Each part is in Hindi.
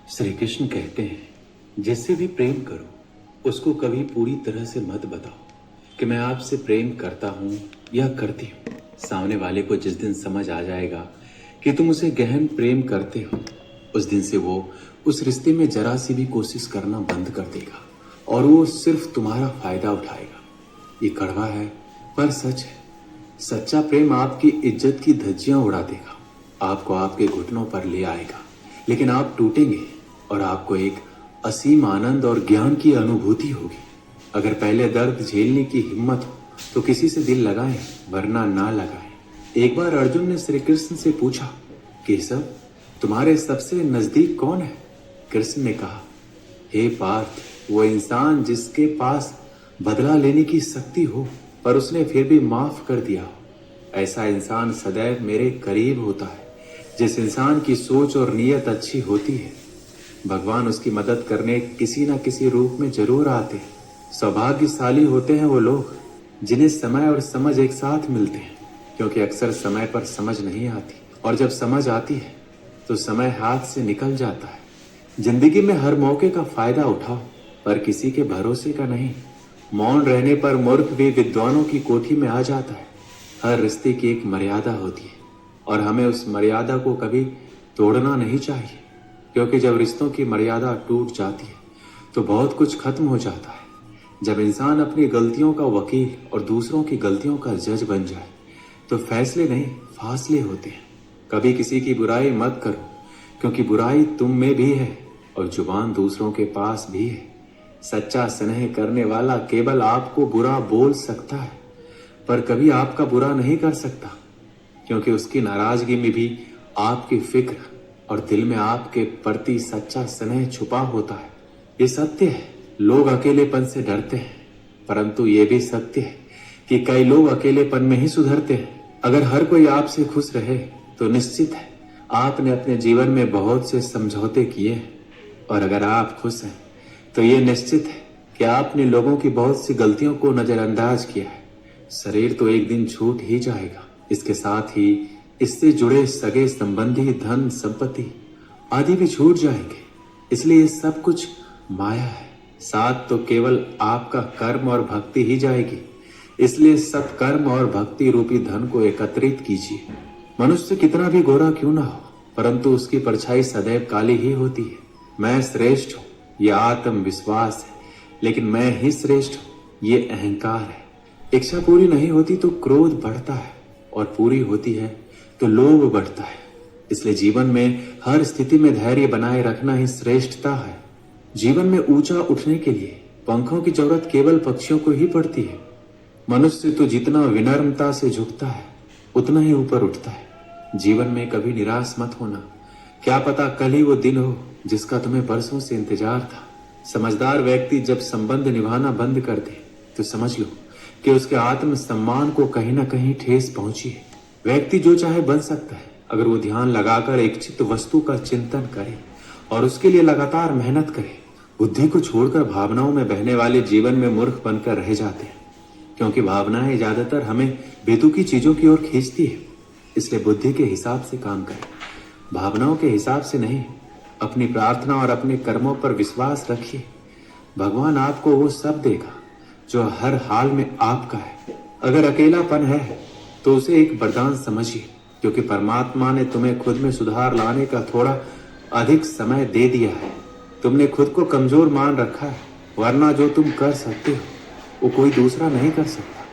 श्री कृष्ण कहते हैं, जिससे भी प्रेम करो उसको कभी पूरी तरह से मत बताओ कि मैं आपसे प्रेम करता हूं या करती हूं। सामने वाले को जिस दिन समझ आ जाएगा कि तुम उसे गहन प्रेम करते हो, उस दिन से वो उस रिश्ते में जरा सी भी कोशिश करना बंद कर देगा और वो सिर्फ तुम्हारा फायदा उठाएगा। ये कड़वा है पर सच है। सच्चा प्रेम आपकी इज्जत की धज्जियां उड़ा देगा, आपको आपके घुटनों पर ले आएगा, लेकिन आप टूटेंगे और आपको एक असीम आनंद और ज्ञान की अनुभूति होगी। अगर पहले दर्द झेलने की हिम्मत हो तो किसी से दिल लगाएं, वरना ना लगाएं। एक बार अर्जुन ने श्री कृष्ण से पूछा, केशव तुम्हारे सबसे नजदीक कौन है? कृष्ण ने कहा, हे पार्थ, वो इंसान जिसके पास बदला लेने की शक्ति हो पर उसने फिर भी माफ कर दिया हो। ऐसा इंसान सदैव मेरे करीब होता है। जिस इंसान की सोच और नीयत अच्छी होती है, भगवान उसकी मदद करने किसी न किसी रूप में जरूर आते हैं। सौभाग्यशाली होते हैं वो लोग जिन्हें समय और समझ एक साथ मिलते हैं, क्योंकि अक्सर समय पर समझ नहीं आती और जब समझ आती है तो समय हाथ से निकल जाता है। जिंदगी में हर मौके का फायदा उठाओ, पर किसी के भरोसे का नहीं। मौन रहने पर मूर्ख भी विद्वानों की कोठी में आ जाता है। हर रिश्ते की एक मर्यादा होती है और हमें उस मर्यादा को कभी तोड़ना नहीं चाहिए, क्योंकि जब रिश्तों की मर्यादा टूट जाती है तो बहुत कुछ खत्म हो जाता है। जब इंसान अपनी गलतियों का वकील और दूसरों की गलतियों का जज बन जाए तो फैसले नहीं, फासले होते हैं। कभी किसी की बुराई मत करो, क्योंकि बुराई तुम में भी है और जुबान दूसरों के पास भी है। सच्चा स्नेह करने वाला केवल आपको बुरा बोल सकता है, पर कभी आपका बुरा नहीं कर सकता, क्योंकि उसकी नाराजगी में भी आपकी फिक्र और दिल में आपके प्रति सच्चा स्नेह छुपा होता है। ये सत्य है, लोग अकेलेपन से डरते हैं, परंतु ये भी सत्य है कि कई लोग अकेलेपन में ही सुधरते हैं। अगर हर कोई आपसे खुश रहे तो निश्चित है आपने अपने जीवन में बहुत से समझौते किए हैं, और अगर आप खुश हैं तो ये निश्चित है कि आपने लोगों की बहुत सी गलतियों को नजरअंदाज किया है। शरीर तो एक दिन छूट ही जाएगा, इसके साथ ही इससे जुड़े सगे संबंधी, धन संपत्ति आदि भी छूट जाएंगे। इसलिए सब कुछ माया है, साथ तो केवल आपका कर्म और भक्ति ही जाएगी। इसलिए सत्कर्म और भक्ति रूपी धन को एकत्रित कीजिए। मनुष्य कितना भी गोरा क्यों ना हो, परंतु उसकी परछाई सदैव काली ही होती है। मैं श्रेष्ठ हूँ, यह आत्मविश्वास है, लेकिन मैं ही श्रेष्ठ हूँ, ये अहंकार है। इच्छा पूरी नहीं होती तो क्रोध बढ़ता है, और पूरी होती है तो लोभ बढ़ता है। इसलिए जीवन में हर स्थिति में धैर्य बनाए रखना ही श्रेष्ठता है। जीवन में ऊंचा उठने के लिए पंखों की जरूरत केवल पक्षियों को ही पड़ती है। मनुष्य तो जितना विनम्रता से झुकता है उतना ही ऊपर उठता है। जीवन में कभी निराश मत होना, क्या पता कल ही वो दिन हो जिसका तुम्हें बरसों से इंतजार था। समझदार व्यक्ति जब संबंध निभाना बंद कर दे तो समझ लो कि उसके आत्म सम्मान को कहीं ना कहीं ठेस पहुंची है। व्यक्ति जो चाहे बन सकता है अगर वो ध्यान लगाकर एक चित्त वस्तु का चिंतन करे और उसके लिए लगातार मेहनत करे। बुद्धि को छोड़कर भावनाओं में बहने वाले जीवन में मूर्ख बनकर रह जाते हैं, क्योंकि भावनाएं ज्यादातर हमें बेतुकी चीजों की ओर खींचती है। इसलिए बुद्धि के हिसाब से काम करें, भावनाओं के हिसाब से नहीं। अपनी प्रार्थना और अपने कर्मों पर विश्वास रखिए। भगवान आपको वो सब देगा जो हर हाल में आपका है। अगर अकेलापन है तो उसे एक वरदान समझिए, क्योंकि परमात्मा ने तुम्हें खुद में सुधार लाने का थोड़ा अधिक समय दे दिया है। तुमने खुद को कमजोर मान रखा है, वरना जो तुम कर सकते हो वो कोई दूसरा नहीं कर सकता।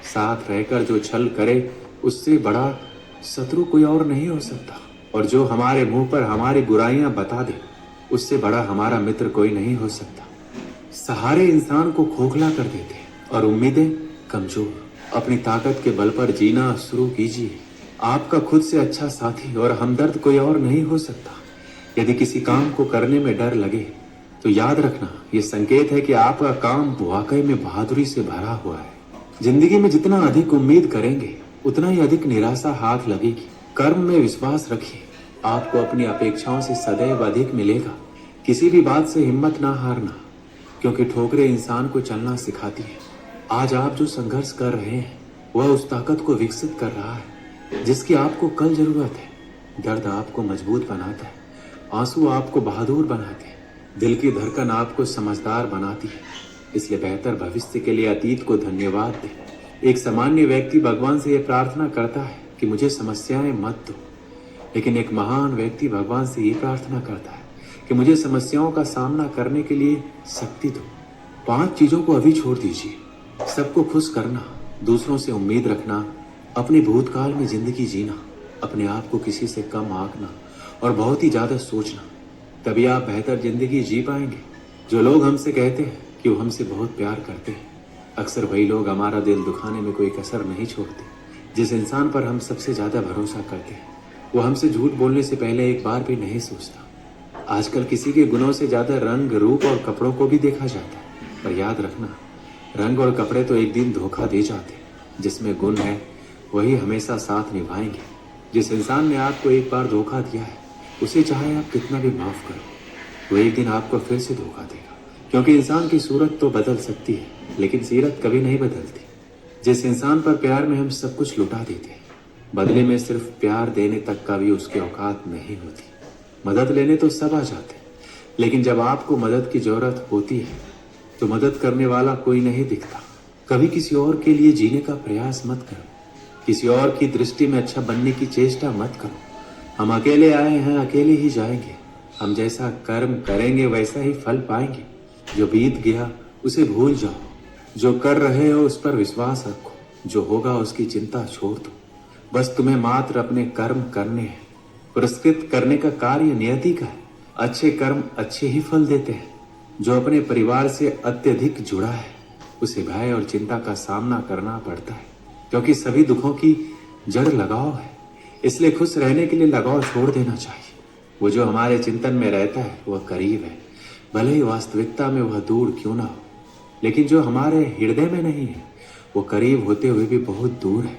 साथ रहकर जो छल करे उससे बड़ा शत्रु कोई और नहीं हो सकता, और जो हमारे मुंह पर हमारी बुराइयां बता दे उससे बड़ा हमारा मित्र कोई नहीं हो सकता। सहारे इंसान को खोखला कर देते और उम्मीदें कमजोर। अपनी ताकत के बल पर जीना शुरू कीजिए। आपका खुद से अच्छा साथी और हमदर्द कोई और नहीं हो सकता। यदि किसी काम को करने में डर लगे तो याद रखना, ये संकेत है कि आपका काम वाकई में बहादुरी से भरा हुआ है। जिंदगी में जितना अधिक उम्मीद करेंगे उतना ही अधिक निराशा हाथ लगेगी। कर्म में विश्वास रखिए, आपको अपनी अपेक्षाओं से सदैव अधिक मिलेगा। किसी भी बात से हिम्मत ना हारना, क्योंकि ठोकरें इंसान को चलना सिखाती है। आज आप जो संघर्ष कर रहे हैं वह उस ताकत को विकसित कर रहा है जिसकी आपको कल जरूरत है। दर्द आपको मजबूत बनाता है, आंसू आपको बहादुर बनाते हैं, दिल की धड़कन आपको समझदार बनाती है। इसलिए बेहतर भविष्य के लिए अतीत को धन्यवाद दें। एक सामान्य व्यक्ति भगवान से यह प्रार्थना करता है कि मुझे समस्याएं मत दो, लेकिन एक महान व्यक्ति भगवान से ये प्रार्थना करता है कि मुझे समस्याओं का सामना करने के लिए शक्ति दो। 5 चीजों को अभी छोड़ दीजिए। सबको खुश करना, दूसरों से उम्मीद रखना, अपने भूतकाल में जिंदगी जीना, अपने आप को किसी से कम आंकना और बहुत ही ज्यादा सोचना। तभी आप बेहतर जिंदगी जी पाएंगे। जो लोग हमसे कहते हैं कि वो हमसे बहुत प्यार करते हैं, अक्सर वही लोग हमारा दिल दुखाने में कोई कसर नहीं छोड़ते। जिस इंसान पर हम सबसे ज्यादा भरोसा करते हैं वो हमसे झूठ बोलने से पहले एक बार भी नहीं सोचता। आजकल किसी के गुणों से ज्यादा रंग, रूप और कपड़ों को भी देखा जाता है, पर याद रखना, रंग और कपड़े तो एक दिन धोखा दे जाते हैं। जिसमें गुण है वही हमेशा साथ निभाएंगे। जिस इंसान ने आपको एक बार धोखा दिया है उसे चाहे आप कितना भी माफ करो, वो एक दिन आपको फिर से धोखा देगा। क्योंकि इंसान की सूरत तो बदल सकती है लेकिन सीरत कभी नहीं बदलती। जिस इंसान पर प्यार में हम सब कुछ लुटा देते हैं, बदले में सिर्फ प्यार देने तक का भी उसकी औकात नहीं होती। मदद लेने तो सब आ जाते हैं, लेकिन जब आपको मदद की जरूरत होती है तो मदद करने वाला कोई नहीं दिखता। कभी किसी और के लिए जीने का प्रयास मत करो, किसी और की दृष्टि में अच्छा बनने की चेष्टा मत करो। हम अकेले आए हैं, अकेले ही जाएंगे। हम जैसा कर्म करेंगे वैसा ही फल पाएंगे। जो बीत गया उसे भूल जाओ, जो कर रहे हो उस पर विश्वास रखो, जो होगा उसकी चिंता छोड़ दो। बस तुम्हें मात्र अपने कर्म करने हैं। पुरस्कृत करने का कार्य नियति का है। अच्छे कर्म अच्छे ही फल देते हैं। जो अपने परिवार से अत्यधिक जुड़ा है उसे भय और चिंता का सामना करना पड़ता है, क्योंकि सभी दुखों की जड़ लगाव है। इसलिए खुश रहने के लिए लगाव छोड़ देना चाहिए। वो जो हमारे चिंतन में रहता है वह करीब है, भले ही वास्तविकता में वह दूर क्यों ना हो। लेकिन जो हमारे हृदय में नहीं है वो करीब होते हुए भी बहुत दूर है।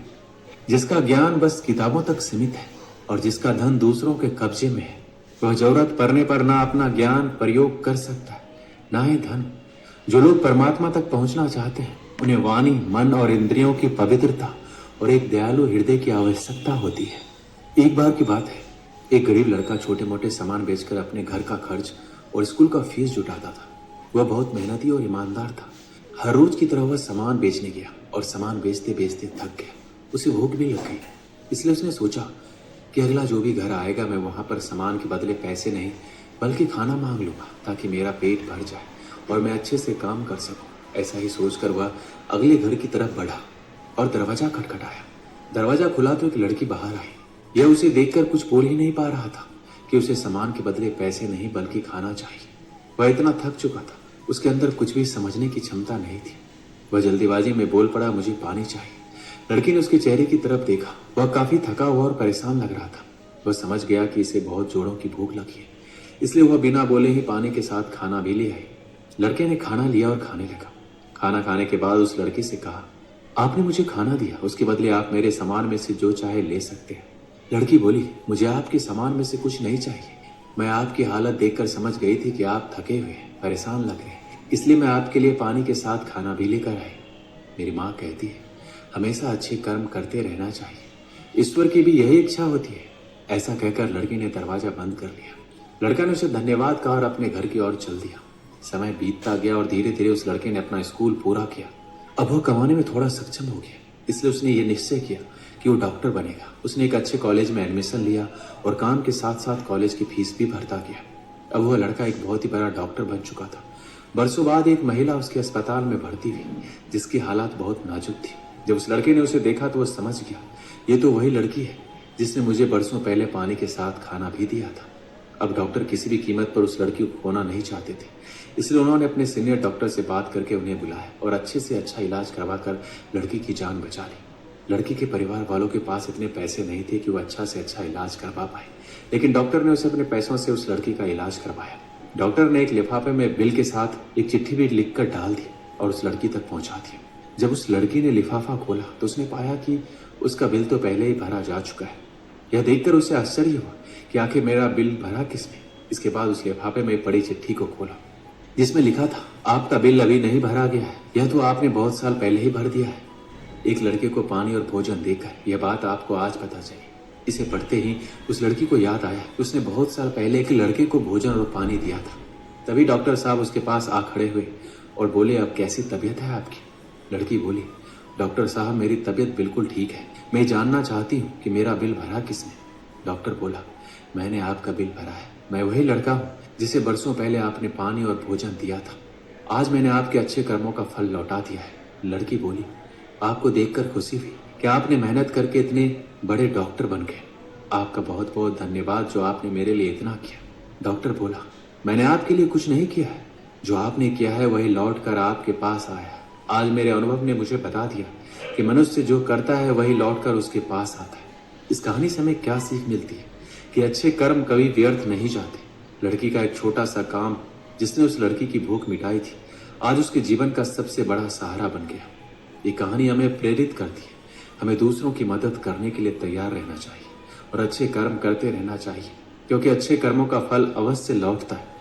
जिसका ज्ञान बस किताबों तक सीमित है और जिसका धन दूसरों के कब्जे में है, वह जरूरत पड़ने पर ना अपना ज्ञान प्रयोग कर सकता है ना ही धन। जो लोग परमात्मा तक पहुंचना चाहते हैं उन्हें वाणी, मन और इंद्रियों की पवित्रता और एक दयालु हृदय की आवश्यकता होती है। एक बार की बात है, एक गरीब लड़का छोटे मोटे सामान बेचकर अपने घर का खर्च और स्कूल का फीस जुटाता था। वह बहुत मेहनती और ईमानदार था। हर रोज की तरह वह सामान बेचने गया और सामान बेचते बेचते थक गया। उसे भूख भी लग गई, इसलिए उसने सोचा कि अगला जो भी घर आएगा मैं वहां पर सामान के बदले पैसे नहीं बल्कि खाना मांग लूंगा, ताकि मेरा पेट भर जाए और मैं अच्छे से काम कर सकूं। ऐसा ही सोचकर वह अगले घर की तरफ बढ़ा और दरवाजा खटखटाया। दरवाजा खुला तो एक लड़की बाहर आई। यह उसे देखकर कुछ बोल ही नहीं पा रहा था कि उसे सामान के बदले पैसे नहीं बल्कि खाना चाहिए। वह इतना थक चुका था, उसके अंदर कुछ भी समझने की क्षमता नहीं थी। वह जल्दीबाजी में बोल पड़ा, मुझे पानी चाहिए। लड़की ने उसके चेहरे की तरफ देखा। वह काफी थका हुआ और परेशान लग रहा था। वह समझ गया कि इसे बहुत जोरों की भूख लगी है, इसलिए वह बिना बोले ही पानी के साथ खाना भी ले आई। लड़के ने खाना लिया और खाने लगा। खाना खाने के बाद उस लड़की से कहा, आपने मुझे खाना दिया, उसके बदले आप मेरे सामान में से जो चाहे ले सकते हैं। लड़की बोली, मुझे आपके सामान में से कुछ नहीं चाहिए। मैं आपकी हालत देखकर समझ गई थी कि आप थके हुए हैं, परेशान लग रहे हैं, इसलिए मैं आपके लिए पानी के साथ खाना भी लेकर आई। मेरी माँ कहती है हमेशा अच्छे कर्म करते रहना चाहिए, ईश्वर की भी यही इच्छा होती है। ऐसा कहकर लड़की ने दरवाजा बंद कर लिया। लड़का ने उसे धन्यवाद कहा और अपने घर की ओर चल दिया। समय बीतता गया और धीरे धीरे उस लड़के ने अपना स्कूल पूरा किया। अब वह कमाने में थोड़ा सक्षम हो गया, इसलिए उसने ये निश्चय किया कि वो डॉक्टर बनेगा। उसने एक अच्छे कॉलेज में एडमिशन लिया और काम के साथ साथ कॉलेज की फीस भी भरता गया। अब वह लड़का एक बहुत ही बड़ा डॉक्टर बन चुका था। बरसों बाद एक महिला उसके अस्पताल में भर्ती हुई, जिसकी हालात बहुत नाजुक थी। जब उस लड़के ने उसे देखा तो वह समझ गया, ये तो वही लड़की है जिसने मुझे बरसों पहले पानी के साथ खाना भी दिया था। अब डॉक्टर किसी भी कीमत पर उस लड़की को खोना नहीं चाहते थे, इसलिए उन्होंने अपने सीनियर डॉक्टर से बात करके उन्हें बुलाया और अच्छे से अच्छा इलाज करवाकर लड़की की जान बचा ली। लड़की के परिवार वालों के पास इतने पैसे नहीं थे कि वो अच्छा से अच्छा इलाज करवा पाए, लेकिन डॉक्टर ने उसे अपने पैसों से उस लड़की का इलाज करवाया। डॉक्टर ने एक लिफाफे में बिल के साथ एक चिट्ठी भी लिखकर डाल दी और उस लड़की तक पहुंचा दी। जब उस लड़की ने लिफाफा खोला तो उसने पाया कि उसका बिल तो पहले ही भरा जा चुका है। यह देखकर उसे आश्चर्य हुआ कि आखिर मेरा बिल भरा किसने। इसके बाद उस लिफाफे में पड़ी चिट्ठी को खोला, जिसमें लिखा था, आपका बिल अभी नहीं भरा गया है, यह तो आपने बहुत साल पहले ही भर दिया है। एक लड़के को पानी और भोजन देकर यह बात आपको आज पता चली, इसे पढ़ते ही उस लड़की को याद आया कि उसने बहुत साल पहले एक लड़के को भोजन और पानी दिया था। तभी डॉक्टर साहब उसके पास आ खड़े हुए और बोले, अब कैसी तबीयत है आपकी? लड़की बोली, डॉक्टर साहब मेरी तबीयत बिल्कुल ठीक है, मैं जानना चाहती हूँ कि मेरा बिल भरा किसने? डॉक्टर बोला, मैंने आपका बिल भरा है। मैं वही लड़का हूँ जिसे बरसों पहले आपने पानी और भोजन दिया था। आज मैंने आपके अच्छे कर्मों का फल लौटा दिया है। लड़की बोली, आपको देखकर खुशी हुई कि आपने मेहनत करके इतने बड़े डॉक्टर बन गए। आपका बहुत बहुत धन्यवाद जो आपने मेरे लिए इतना किया। डॉक्टर बोला, मैंने आपके लिए कुछ नहीं किया है, जो आपने किया है वही लौट कर आपके पास आया। आज मेरे अनुभव ने मुझे बता दिया कि मनुष्य जो करता है वही लौट कर उसके पास आता है। इस कहानी से हमें क्या सीख मिलती है कि अच्छे कर्म कभी व्यर्थ नहीं जाते। लड़की का एक छोटा सा काम जिसने उस लड़की की भूख मिटाई थी, आज उसके जीवन का सबसे बड़ा सहारा बन गया। ये कहानी हमें प्रेरित करती है, हमें दूसरों की मदद करने के लिए तैयार रहना चाहिए और अच्छे कर्म करते रहना चाहिए, क्योंकि अच्छे कर्मों का फल अवश्य लौटता है।